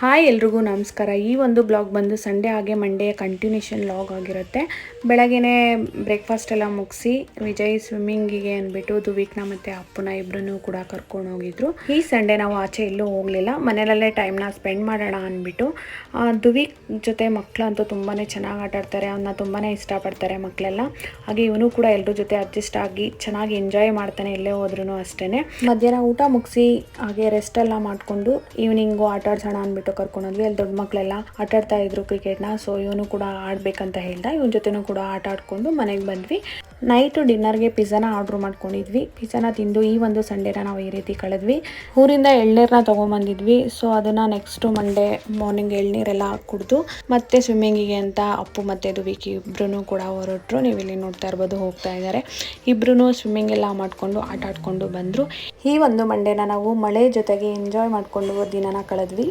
Hi ಎಲ್ರಿಗೂ ನಮಸ್ಕಾರ. ಈ ಒಂದು ಬ್ಲಾಗ್ ಬಂದು ಸಂಡೇ ಹಾಗೆ ಮಂಡೇ ಕಂಟಿನ್ಯೂಷನ್ ಲಾಗ್ ಆಗಿರುತ್ತೆ. ಬೆಳಗ್ಗೆನೇ ಬ್ರೇಕ್ಫಾಸ್ಟ್ ಎಲ್ಲ ಮುಗಿಸಿ ವಿಜಯ್ ಸ್ವಿಮ್ಮಿಂಗಿಗೆ ಅಂದ್ಬಿಟ್ಟು ದುವೀಕ್ನ ಮತ್ತು ಅಪ್ಪನ ಇಬ್ಬರನ್ನೂ ಕೂಡ ಕರ್ಕೊಂಡು ಹೋಗಿದ್ರು. ಈ ಸಂಡೇ ನಾವು ಆಚೆ ಎಲ್ಲೂ ಹೋಗಲಿಲ್ಲ, ಮನೆಯಲ್ಲೇ ಟೈಮ್ನ ಸ್ಪೆಂಡ್ ಮಾಡೋಣ ಅಂದ್ಬಿಟ್ಟು. ದುವೀಕ್ ಜೊತೆ ಮಕ್ಕಳಂತೂ ತುಂಬಾ ಚೆನ್ನಾಗಿ ಆಟ ಆಡ್ತಾರೆ, ಅವನ್ನ ತುಂಬಾ ಇಷ್ಟಪಡ್ತಾರೆ ಮಕ್ಕಳೆಲ್ಲ. ಹಾಗೆ ಇವನು ಕೂಡ ಎಲ್ಲರ ಜೊತೆ ಅಡ್ಜಸ್ಟ್ ಆಗಿ ಚೆನ್ನಾಗಿ ಎಂಜಾಯ್ ಮಾಡ್ತಾನೆ, ಎಲ್ಲೇ ಹೋದ್ರೂ ಅಷ್ಟೇ. ಮಧ್ಯಾಹ್ನ ಊಟ ಮುಗಿಸಿ ಹಾಗೆ ರೆಸ್ಟ್ ಎಲ್ಲ ಮಾಡಿಕೊಂಡು ಈವ್ನಿಂಗು ಆಟ ಆಡ್ಸೋಣ ಅಂದ್ಬಿಟ್ಟು ಕರ್ಕೊಂಡೋದ್ವಿ. ಅಲ್ಲಿ ದೊಡ್ಡ ಮಕ್ಕಳೆಲ್ಲ ಆಟ ಆಡ್ತಾ ಇದ್ರು ಕ್ರಿಕೆಟ್ನ. ಸೊ ಇವನು ಕೂಡ ಆಡ್ಬೇಕಂತ ಹೇಳ್ದ, ಇವನ ಜೊತೆನೂ ಕೂಡ ಆಟ ಆಡ್ಕೊಂಡು ಮನೆಗೆ ಬಂದ್ವಿ. ನೈಟು ಡಿನ್ನರ್ಗೆ ಪಿಜ್ಜಾನ ಆರ್ಡ್ರ್ ಮಾಡ್ಕೊಂಡಿದ್ವಿ. ಪಿಜ್ಜಾನ ತಿಂದು ಈ ಒಂದು ಸಂಡೇನ ನಾವು ಈ ರೀತಿ ಕಳೆದ್ವಿ. ಊರಿಂದ ಎಳ್ನೀರನ್ನ ತೊಗೊಂಬಂದಿದ್ವಿ. ಸೊ ಅದನ್ನು ನೆಕ್ಸ್ಟು ಮಂಡೇ ಮಾರ್ನಿಂಗ್ ಎಳ್ನೀರೆಲ್ಲ ಕುಡಿದು ಮತ್ತೆ ಸ್ವಿಮ್ಮಿಂಗಿಗೆ ಅಂತ ಅಪ್ಪು ಮತ್ತು ದುವೀಕ್ ಇಬ್ಬರೂ ಕೂಡ ಹೊರಟರು. ನೀವು ಇಲ್ಲಿ ನೋಡ್ತಾ ಇರ್ಬೋದು, ಹೋಗ್ತಾ ಇದ್ದಾರೆ. ಇಬ್ಬರೂ ಸ್ವಿಮ್ಮಿಂಗ್ ಎಲ್ಲ ಮಾಡಿಕೊಂಡು ಆಟ ಆಡ್ಕೊಂಡು ಬಂದರು. ಈ ಒಂದು ಮಂಡೇನ ನಾವು ಮಳೆ ಜೊತೆಗೆ ಎಂಜಾಯ್ ಮಾಡಿಕೊಂಡು ದಿನನ ಕಳೆದ್ವಿ.